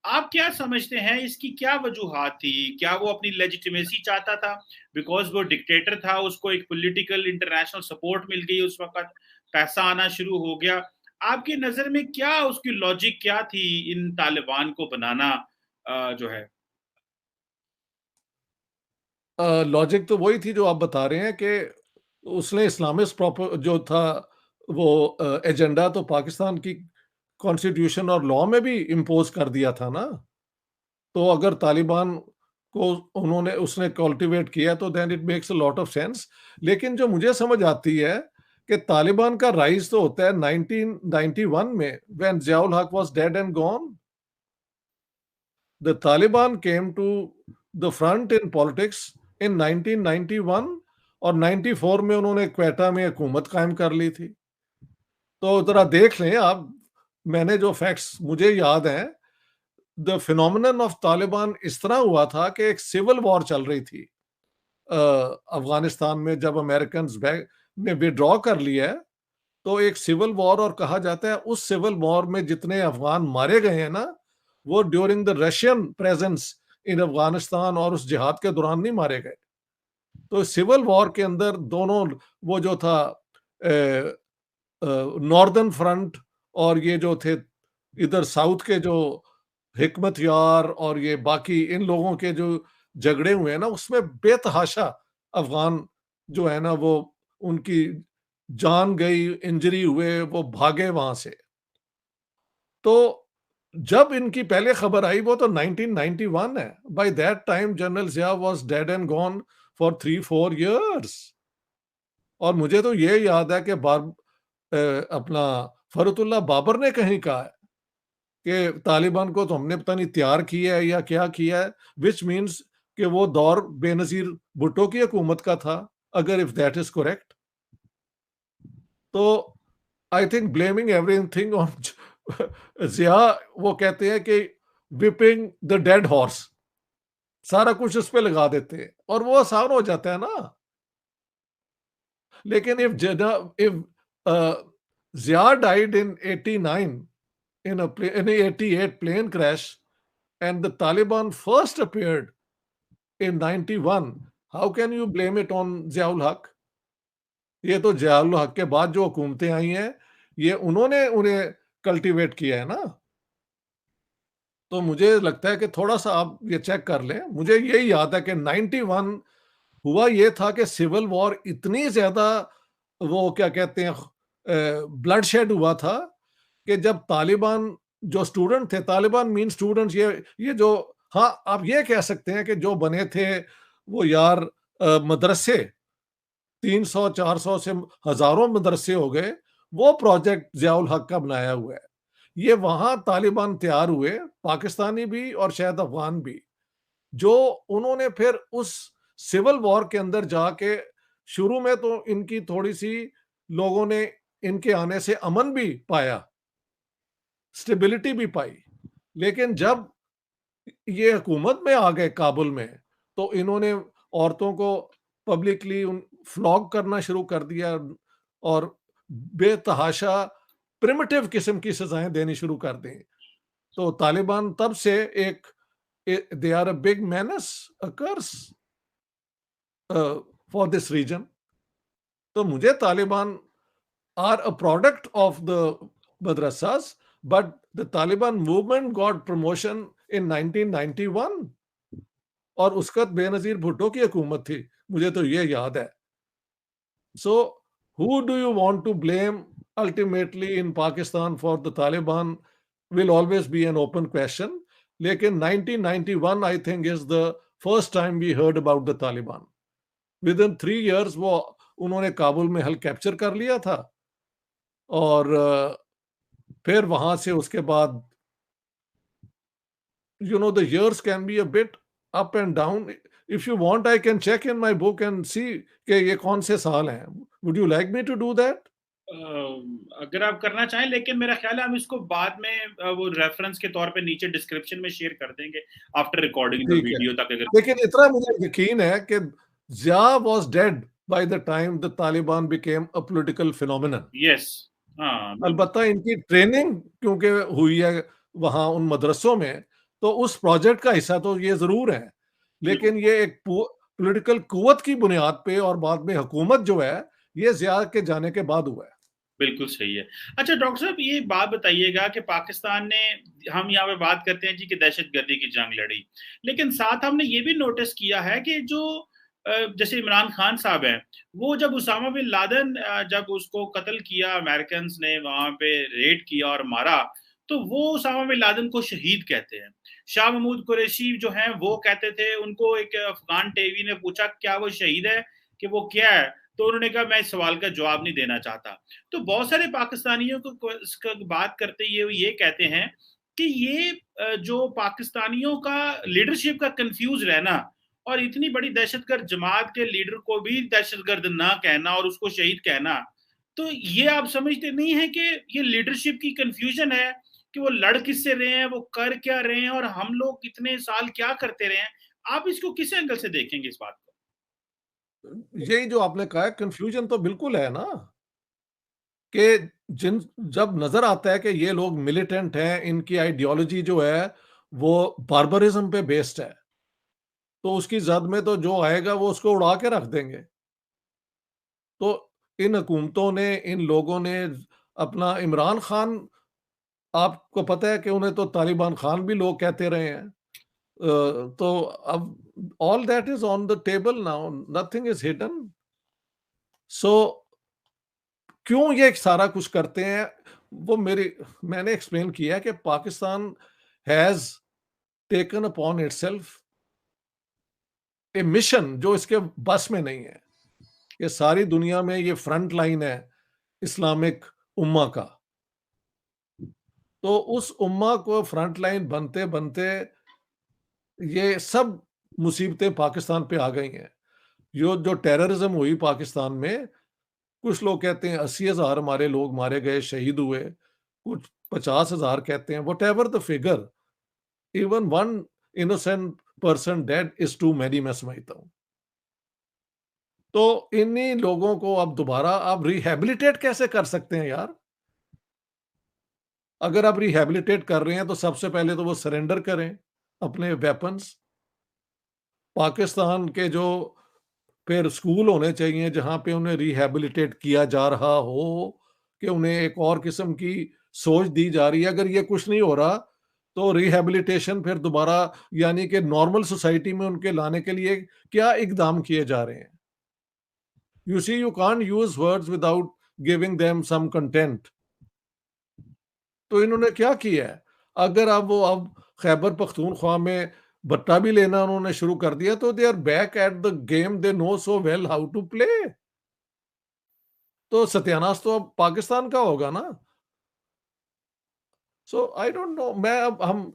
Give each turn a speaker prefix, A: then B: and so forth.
A: आप क्या समझते हैं इसकी क्या वजूहात थी? क्या वो अपनी लेजिटिमेसी चाहता था बिकॉज वो डिक्टेटर था, उसको एक पॉलिटिकल इंटरनेशनल सपोर्ट मिल गई, उस वक्त पैसा आना शुरू हो गया? आपकी नजर में क्या उसकी लॉजिक क्या थी इन तालिबान को बनाना जो है?
B: लॉजिक तो वही थी जो आप बता रहे हैं कि उसने इस्लामिस्ट प्रॉपर जो था वो एजेंडा तो पाकिस्तान की कॉन्स्टिट्यूशन और लॉ में भी इम्पोज कर दिया था ना। तो अगर तालिबान को उन्होंने उसने कल्टीवेट किया तो then it makes a lot of sense. लेकिन जो मुझे समझ आती है कि तालिबान का राइज तो होता है 1991 में, when Zia-ul Haq was dead and gone. The Taliban came to the front in politics in 1991, और 94 में उन्होंने क्वेटा में हुकूमत कायम कर ली थी। तो जरा देख लें आप, मैंने जो फैक्ट्स मुझे याद हैं, द फिनोमिनन ऑफ तालिबान इस तरह हुआ था कि एक सिविल वॉर चल रही थी अफगानिस्तान में। जब अमेरिकन ने विड्रॉ कर लिया है तो एक सिविल वॉर, और कहा जाता है उस सिविल वॉर में जितने अफगान मारे गए हैं ना, वो during the Russian presence in Afghanistan और उस जिहाद के दौरान नहीं मारे गए। तो सिविल वॉर के अंदर दोनों, वो जो था नॉर्दर्न फ्रंट और ये जो थे इधर साउथ के जो हिकमत यार और ये बाकी इन लोगों के जो झगड़े हुए हैं ना, उसमें बेतहाशा अफगान जो है ना, वो उनकी जान गई, इंजरी हुए, वो भागे वहां से। तो जब इनकी पहले खबर आई वो तो 1991 है। By that time general Zia was dead and gone for 3-4 years। और मुझे तो ये याद है कि अपना फरुतुल्लाह बाबर ने कहीं कहा है कि तालिबान को तो हमने पता नहीं तैयार किया है या क्या किया है, विच मीन्स कि वो दौर बेनजीर भुट्टो की हुकूमत का था, अगर इफ दैट इज करेक्ट। तो I think blaming everything on Zia, वो कहते हैं कि विपिंग द डेड हॉर्स, सारा कुछ उस पे लगा देते हैं और वो आसान हो जाता है ना। लेकिन if Zia died in 89 in a 88 plane crash and the Taliban first appeared in 91, how can you blame it on Ziaul Haq? ये तो जियाउल हक के बाद जो हुकूमतें आई हैं, ये उन्होंने उन्हें कल्टीवेट किया है ना। तो मुझे लगता है कि थोड़ा सा आप ये चेक कर लें। मुझे यही याद है कि 91 हुआ ये था कि सिविल वॉर इतनी ज्यादा, वो क्या कहते हैं, ब्लड शेड हुआ था कि जब तालिबान जो स्टूडेंट थे, तालिबान मीन स्टूडेंट्स, ये जो, हाँ आप ये कह सकते हैं कि जो बने थे वो यार मदरसे, 300-400 से हजारों मदरसे हो गए, वो प्रोजेक्ट जियाउल हक का बनाया हुआ है। ये वहां तालिबान तैयार हुए, पाकिस्तानी भी और शायद अफगान भी, जो उन्होंने फिर उस सिविल वॉर के अंदर जाके, शुरू में तो इनकी थोड़ी सी, लोगों ने इनके आने से अमन भी पाया, स्टेबिलिटी भी पाई। लेकिन जब ये हुकूमत में आ गए काबुल में, तो इन्होंने औरतों को पब्लिकली फ्लॉग करना शुरू कर दिया और बेतहाशा प्रिमिटिव किस्म की सजाएं देनी शुरू कर दी। तो तालिबान तब से एक, they are a big menace, a curse for this region। तो मुझे Taliban are a product of the madrasas, but the Taliban movement got promotion in 1991, और उसका बेनजीर भुट्टो की हुकूमत थी, मुझे तो ये याद है। सो who do you want to blame ultimately in Pakistan for the Taliban will always be an open question। लेकिन 1991 I think is the first time we heard about the Taliban। Within 3 years वो उन्होंने काबुल में हल capture कर लिया था, और फिर वहां से उसके बाद, the years can be a bit up and down। If you want I can check in my book and see कि ये कौन से साल हैं। Would you like me to do that?
A: अगर आप करना चाहें, लेकिन मेरा ख्याल है हम इसको बाद में वो रेफरेंस के तौर पे नीचे डिस्क्रिप्शन में शेयर कर देंगे आफ्टर रिकॉर्डिंग द
B: ठीक है,
A: वीडियो तक अगर।
B: लेकिन इतना मुझे यकीन है कि Zia was dead by the time the Taliban became a political phenomenon.
A: Yes. हाँ बिल्कुल।
B: अलबत्ता इनकी ट्रेनिंग क्योंकि हुई है वहां उन मदरसों में, तो उस प्रोजेक्ट का हिस्सा तो ये ज़रूर है,
A: बिल्कुल।
B: लेकिन ये एक पॉलिटिकल कुव्वत की बुनियाद पे और बाद में हुकूमत जो है, ये ज़िया के जाने के बाद हुआ है।
A: बिल्कुल सही है। अच्छा डॉक्टर साहब ये बात बताइएगा कि पाकिस्तान ने, हम यहाँ पे बात करते हैं जी कि दहशतगर्दी की जंग लड़ी, लेकिन साथ हमने ये भी नोटिस किया है कि जो जैसे इमरान खान साहब हैं, वो जब उसामा बिन लादेन जब उसको कत्ल किया, अमेरिकन ने वहाँ पे रेड किया और मारा, तो वो उसामा बिन लादेन को शहीद कहते हैं। शाह महमूद कुरैशी जो हैं वो कहते थे, उनको एक अफ़गान टीवी ने पूछा क्या वो शहीद है, कि वो क्या है? तो उन्होंने कहा मैं इस सवाल का जवाब नहीं देना चाहता। तो बहुत सारे पाकिस्तानियों को इसका बात करते ये कहते हैं कि ये जो पाकिस्तानियों का लीडरशिप का कंफ्यूज रहना और इतनी बड़ी दहशतगर्द जमात के लीडर को भी दहशतगर्द ना कहना और उसको शहीद कहना, तो ये आप समझते नहीं है कि ये लीडरशिप की कंफ्यूजन है कि वो लड़ किससे रहे हैं, वो कर क्या रहे हैं और हम लोग इतने साल क्या करते रहे हैं? आप इसको किस एंगल से देखेंगे इस बात
B: यही जो आपने कहा है, कन्फ्यूजन तो बिल्कुल है ना, कि जिन जब नज़र आता है कि ये लोग मिलिटेंट हैं, इनकी आइडियोलॉजी जो है, वो बार्बरिज़्म पे बेस्ड है, तो उसकी ज़द में तो जो आएगा वो उसको उड़ा के रख देंगे। तो इन हुकूमतों ने, इन लोगों ने अपना इमरान खान, आपको पता है कि उन्हें तो तालिबान खान भी लोग कहते रहे हैं। तो अब all that is on the table now, nothing is hidden. So क्यों ये सारा कुछ करते हैं, वो मैंने एक्सप्लेन किया कि Pakistan has taken upon itself A mission जो इसके बस में नहीं है, कि सारी दुनिया में ये फ्रंट लाइन है इस्लामिक उम्मा का। तो उस उम्मा को फ्रंट लाइन बनते-बनते ये सब मुसीबतें पाकिस्तान पे आ गई हैं। जो टेररिज़्म हुई पाकिस्तान में, कुछ लोग कहते हैं 80,000 हमारे लोग मारे गए, शहीद हुए, कुछ 50,000 कहते हैं, whatever the figure, even one innocent person dead is too many, मैं समझता हूँ। तो इन्हीं लोगों को अब दोबारा आप रिहैबिलिटेट कैसे कर सकते हैं यार? अगर आप रिहैबिलिटेट कर रहे हैं तो सबसे पहले तो वो सरेंडर करें अपने वेपन्स। पाकिस्तान के जो फिर स्कूल होने चाहिए जहाँ पे उन्हें रिहैबिलिटेट किया जा रहा हो, कि उन्हें एक और किस्म की सोच दी जा रही है। अगर ये कुछ नहीं हो रहा, तो रिहैबिलिटेशन फिर दोबारा, यानी कि नॉर्मल सोसाइटी में उनके लाने के लिए क्या इक़दाम किए जा रहे हैं? You see, you can't use words without giving them some content. तो इन्होंने क्या किया है? अगर अब खैबर पख्तूनख्वा में बट्टा भी लेना उन्होंने शुरू कर दिया, तो they are back at the game they know so well how to play. तो सत्यानाश तो अब पाकिस्तान का होगा ना। सो आई डोंट नो, मैं अब हम